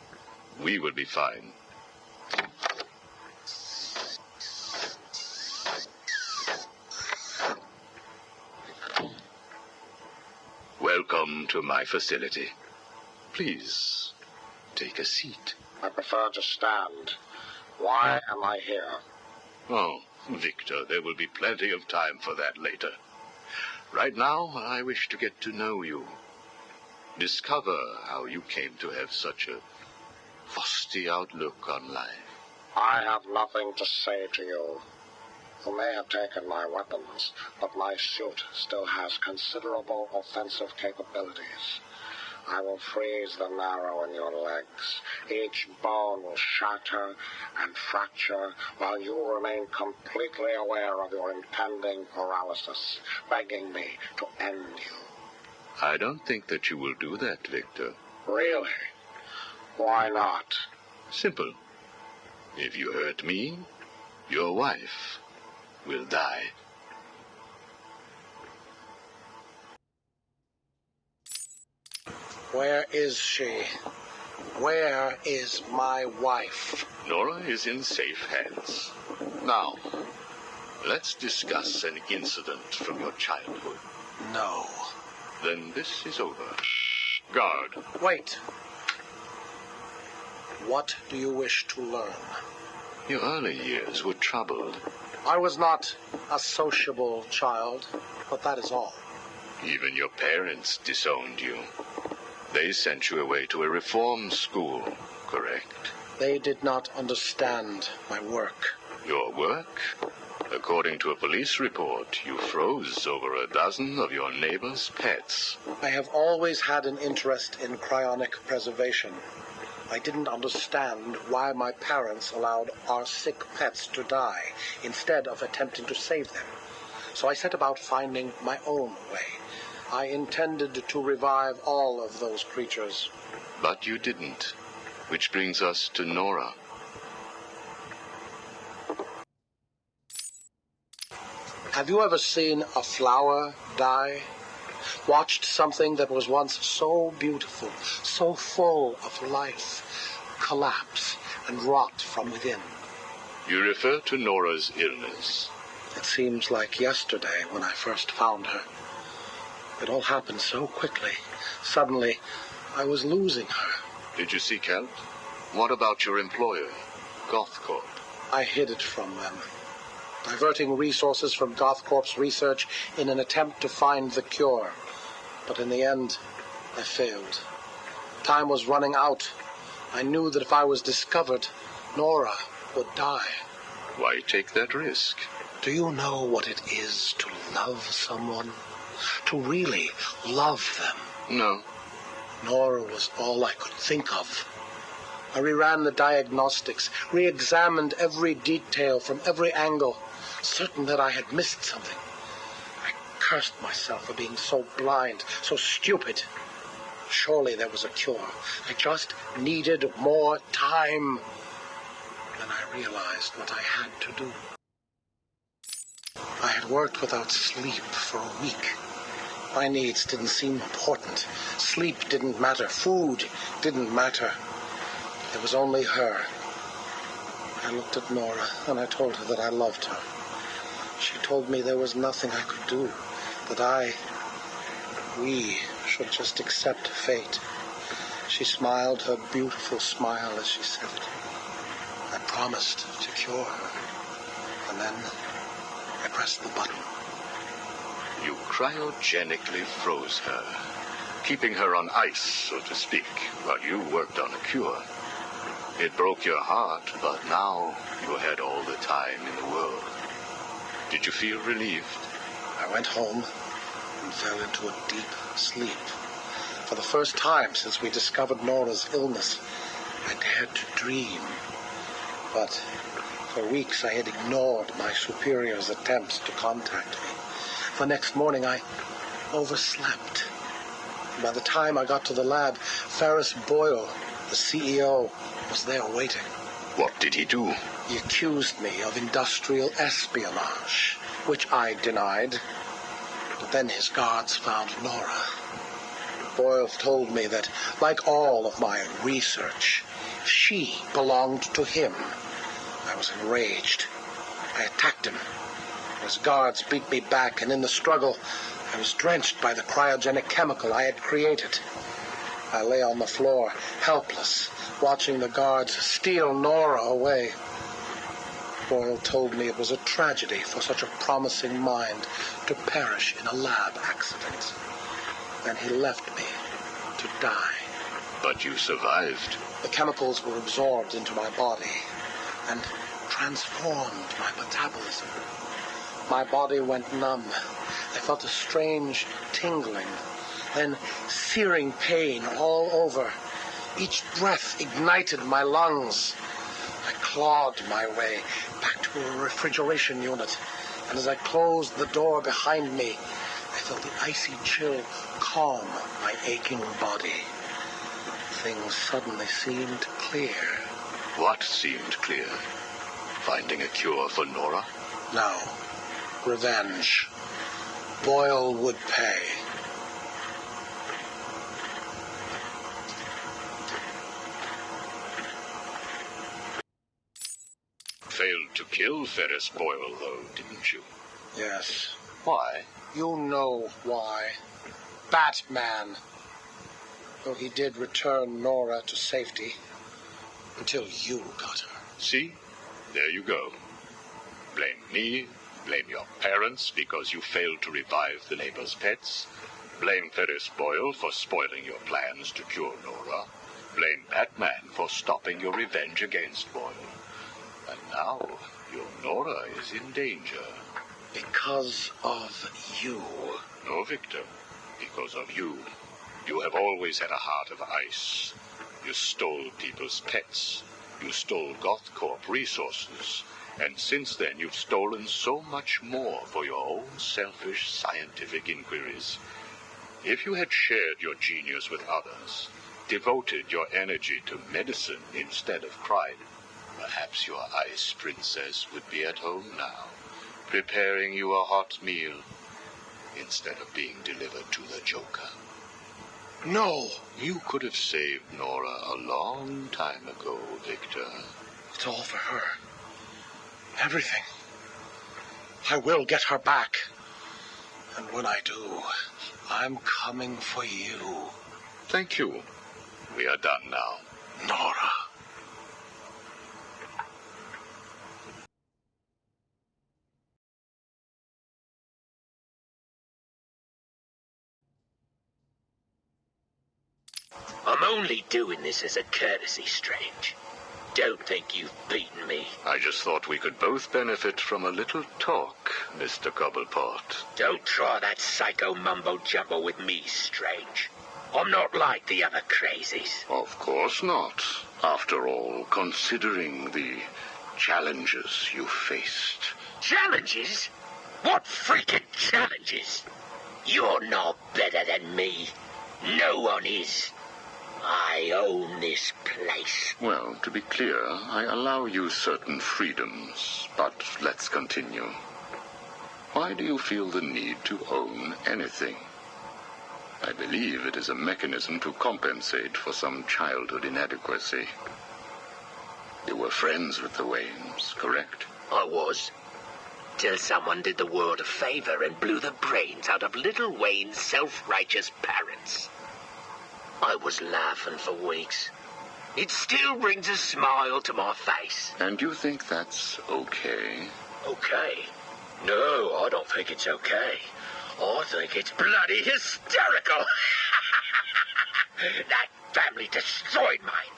B: We will be fine. Welcome to my facility. Please, take a seat.
M: I prefer to stand. Why am I here?
B: Oh, Victor, there will be plenty of time for that later. Right now, I wish to get to know you. Discover how you came to have such a frosty outlook on life.
M: I have nothing to say to you. You may have taken my weapons, but my suit still has considerable offensive capabilities. I will freeze the marrow in your legs. Each bone will shatter and fracture while you remain completely aware of your impending paralysis, begging me to end you.
B: I don't think that you will do that, Victor.
M: Really? Why not?
B: Simple. If you hurt me, your wife will die.
M: Where is she? Where is my wife?
B: Nora is in safe hands. Now, let's discuss an incident from your childhood.
M: No.
B: Then this is over. Guard.
M: Wait. What do you wish to learn?
B: Your early years were troubled.
M: I was not a sociable child, but that is all.
B: Even your parents disowned you. They sent you away to a reform school, correct?
M: They did not understand my work.
B: Your work? According to a police report, you froze over a dozen of your neighbor's pets.
M: I have always had an interest in cryonic preservation. I didn't understand why my parents allowed our sick pets to die instead of attempting to save them. So I set about finding my own way. I intended to revive all of those creatures.
B: But you didn't. Which brings us to Nora.
M: Have you ever seen a flower die? Watched something that was once so beautiful, so full of life, collapse and rot from within?
B: You refer to Nora's illness.
M: It seems like yesterday when I first found her. It all happened so quickly. Suddenly, I was losing her.
B: Did you seek help? What about your employer, GothCorp?
M: I hid it from them, diverting resources from GothCorp's research in an attempt to find the cure. But in the end, I failed. Time was running out. I knew that if I was discovered, Nora would die.
B: Why take that risk?
M: Do you know what it is to love someone? To really love them?
B: No.
M: Nora was all I could think of. I reran the diagnostics, re-examined every detail from every angle, certain that I had missed something. I cursed myself for being so blind, so stupid. Surely there was a cure. I just needed more time. Then I realized what I had to do. I had worked without sleep for a week. My needs didn't seem important. Sleep didn't matter. Food didn't matter. There was only her. I looked at Nora and I told her that I loved her. She told me there was nothing I could do, that we should just accept fate. She smiled her beautiful smile as she said it. I promised to cure her. And then I pressed the button.
B: You cryogenically froze her, keeping her on ice, so to speak, while you worked on a cure. It broke your heart, but now you had all the time in the world. Did you feel relieved?
M: I went home and fell into a deep sleep. For the first time since we discovered Nora's illness, I dared to dream. But for weeks I had ignored my superior's attempts to contact me. The next morning I overslept. By the time I got to the lab, Ferris Boyle, the CEO, was there waiting.
B: What did he do?
M: He accused me of industrial espionage, which I denied. But then his guards found Nora. Boyle told me that, like all of my research, she belonged to him. I was enraged. I attacked him. His guards beat me back, and in the struggle, I was drenched by the cryogenic chemical I had created. I lay on the floor, helpless, watching the guards steal Nora away. Boyle told me it was a tragedy for such a promising mind to perish in a lab accident. Then he left me to die.
B: But you survived.
M: The chemicals were absorbed into my body and transformed my metabolism. My body went numb. I felt a strange tingling, then searing pain all over. Each breath ignited my lungs. I clawed my way back to a refrigeration unit, and as I closed the door behind me, I felt the icy chill calm my aching body. Things suddenly seemed clear.
B: What seemed clear? Finding a cure for Nora?
M: No. Revenge. Boyle would pay.
B: Failed to kill Ferris Boyle, though, didn't you?
M: Yes.
B: Why?
M: You know why. Batman. Though he did return Nora to safety. Until you got her.
N: See? There you go. Blame me, blame your parents because you failed to revive the neighbor's pets. Blame Ferris Boyle for spoiling your plans to cure Nora. Blame Batman for stopping your revenge against Boyle. And now, your Nora is in danger.
M: Because of you.
N: No, Victor. Because of you. You have always had a heart of ice. You stole people's pets. You stole GothCorp resources. And since then, you've stolen so much more for your own selfish scientific inquiries. If you had shared your genius with others, devoted your energy to medicine instead of crime, perhaps your ice princess would be at home now, preparing you a hot meal, instead of being delivered to the Joker.
M: No!
N: You could have saved Nora a long time ago, Victor.
M: It's all for her. Everything. I will get her back. And when I do, I'm coming for you.
N: Thank you. We are done now.
M: Nora.
C: I'm only doing this as a courtesy, Strange. Don't think you've beaten me.
N: I just thought we could both benefit from a little talk, Mr. Cobblepot.
C: Don't try that psycho mumbo-jumbo with me, Strange. I'm not like the other crazies.
N: Of course not. After all, considering the challenges you faced.
C: Challenges? What freaking challenges? You're no better than me. No one is. I own this place.
N: Well, to be clear, I allow you certain freedoms, but let's continue. Why do you feel the need to own anything? I believe it is a mechanism to compensate for some childhood inadequacy. You were friends with the Waynes, correct?
C: I was. Till someone did the world a favor and blew the brains out of little Wayne's self-righteous parents. I was laughing for weeks. It still brings a smile to my face.
N: And you think that's okay?
C: Okay? No, I don't think it's okay. I think it's bloody hysterical. That family destroyed mine.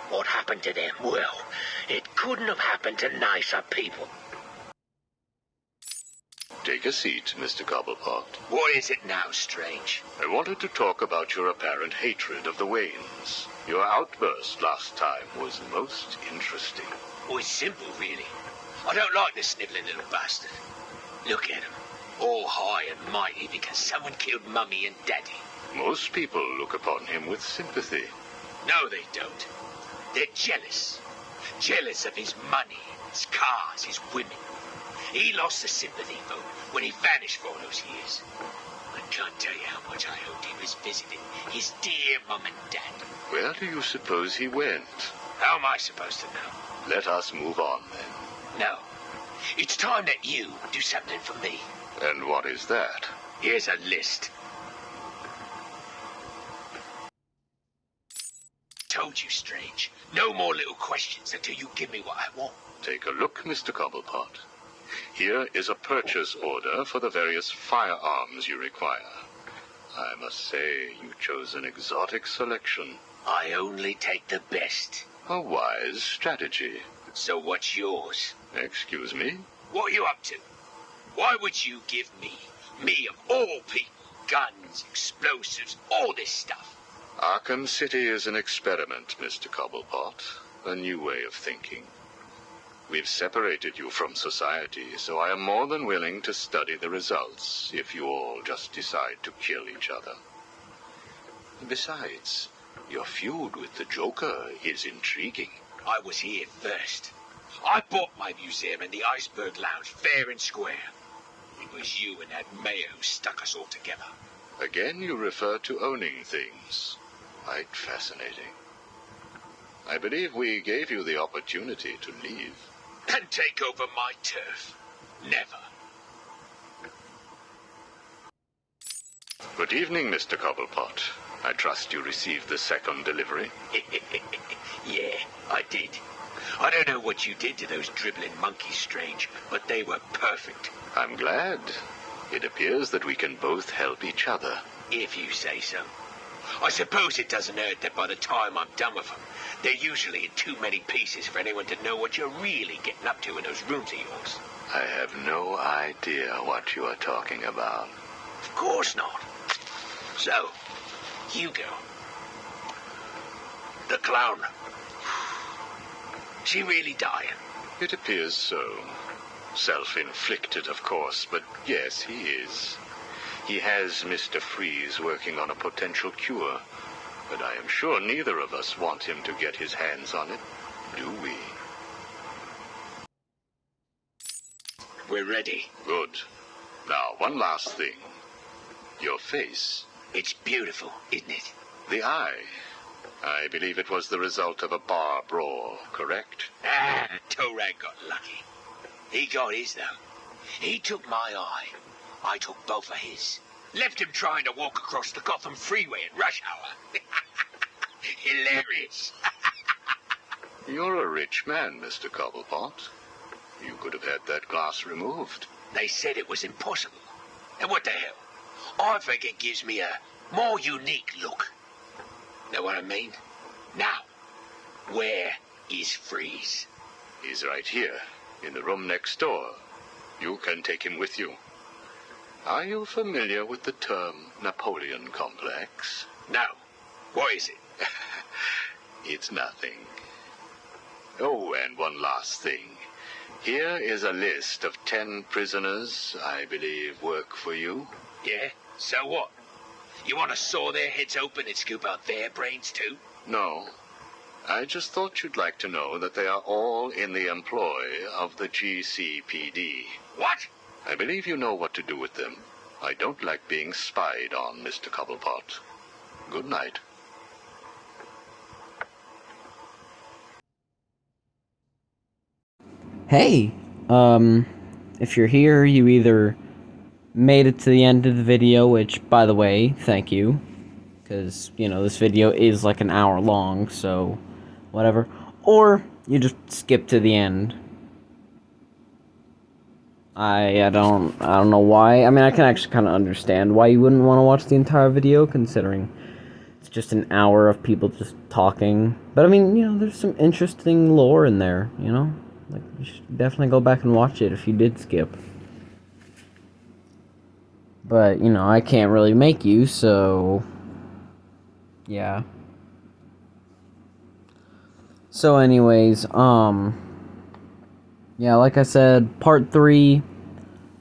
C: What happened to them? Well, it couldn't have happened to nicer people.
N: Take a seat, Mr. Cobblepot.
C: What is it now, Strange?
N: I wanted to talk about your apparent hatred of the Waynes. Your outburst last time was most interesting.
C: Oh, it's simple, really. I don't like the snivelling little bastard. Look at him. All high and mighty because someone killed Mummy and Daddy.
N: Most people look upon him with sympathy.
C: No, they don't. They're jealous. Jealous of his money, his cars, his women. He lost the sympathy vote when he vanished for all those years. I can't tell you how much I hoped he was visiting his dear Mum and Dad.
N: Where do you suppose he went?
C: How am I supposed to know?
N: Let us move on, then.
C: No. It's time that you do something for me.
N: And what is that?
C: Here's a list. Told you, Strange. No more little questions until you give me what I want.
N: Take a look, Mr. Cobblepot. Here is a purchase order for the various firearms you require. I must say, you chose an exotic selection.
C: I only take the best.
N: A wise strategy.
C: So what's yours?
N: Excuse me?
C: What are you up to? Why would you give me of all people, guns, explosives, all this stuff?
N: Arkham City is an experiment, Mr. Cobblepot. A new way of thinking. We've separated you from society, so I am more than willing to study the results if you all just decide to kill each other. Besides, your feud with the Joker is intriguing.
C: I was here first. I bought my museum in the Iceberg Lounge fair and square. It was you and that mayor who stuck us all together.
N: Again, you refer to owning things. Quite fascinating. I believe we gave you the opportunity to leave.
C: And take over my turf. Never.
N: Good evening, Mr. Cobblepot. I trust you received the second delivery.
O: Yeah, I did. I don't know what you did to those dribbling monkeys, Strange, but they were perfect.
N: I'm glad. It appears that we can both help each other.
O: If you say so. I suppose it doesn't hurt that by the time I'm done with them, they're usually in too many pieces for anyone to know what you're really getting up to in those rooms of yours.
N: I have no idea what you are talking about.
O: Of course not. So, Hugo. The clown. She really dying?
N: It appears so. Self-inflicted, of course, but yes, he is. He has Mr. Freeze working on a potential cure, but I am sure neither of us want him to get his hands on it, do we?
O: We're ready.
N: Good. Now, one last thing. Your face.
O: It's beautiful, isn't it?
N: The eye. I believe it was the result of a bar brawl, correct?
O: Torag got lucky. He got his, though. He took my eye. I took both of his. Left him trying to walk across the Gotham freeway at rush hour. Hilarious.
N: You're a rich man, Mr. Cobblepot. You could have had that glass removed.
O: They said it was impossible. And what the hell? I think it gives me a more unique look. Know what I mean? Now, where is Freeze?
N: He's right here, in the room next door. You can take him with you. Are you familiar with the term Napoleon complex?
O: No. What is it?
N: It's nothing. Oh, and one last thing. Here is a list of 10 prisoners I believe work for you.
O: Yeah? So what? You want to saw their heads open and scoop out their brains too?
N: No. I just thought you'd like to know that they are all in the employ of the GCPD.
O: What?
N: I believe you know what to do with them. I don't like being spied on, Mr. Cobblepot. Good night.
A: Hey, if you're here, you either made it to the end of the video, which, by the way, thank you, because, you know, this video is like an hour long, so whatever, or you just skip to the end. I don't know why. I mean, I can actually kind of understand why you wouldn't want to watch the entire video, considering it's just an hour of people just talking. But I mean, you know, there's some interesting lore in there, you know? Like, you should definitely go back and watch it if you did skip. But, you know, I can't really make you, so yeah. So anyways, yeah, like I said, part 3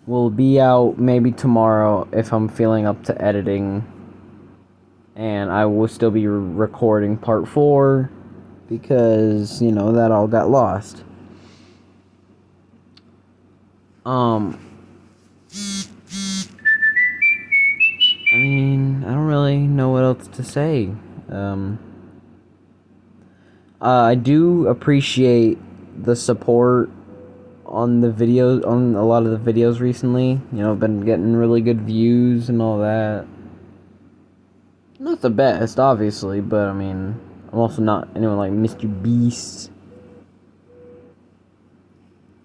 A: will be out maybe tomorrow if I'm feeling up to editing. And I will still be recording part 4 because, you know, that all got lost. I mean, I don't really know what else to say. I do appreciate the support on the videos, on a lot of the videos recently. You know, I've been getting really good views and all that. Not the best, obviously, but I mean, I'm also not anyone like Mr. Beast.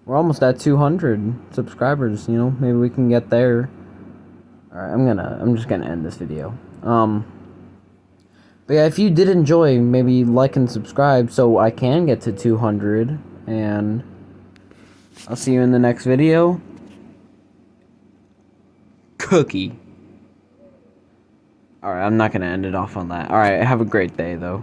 A: We're almost at 200 subscribers, you know, maybe we can get there. Alright, I'm just gonna end this video. But yeah, if you did enjoy, maybe like and subscribe so I can get to 200, and I'll see you in the next video. Cookie. Alright, I'm not gonna end it off on that. Alright, have a great day, though.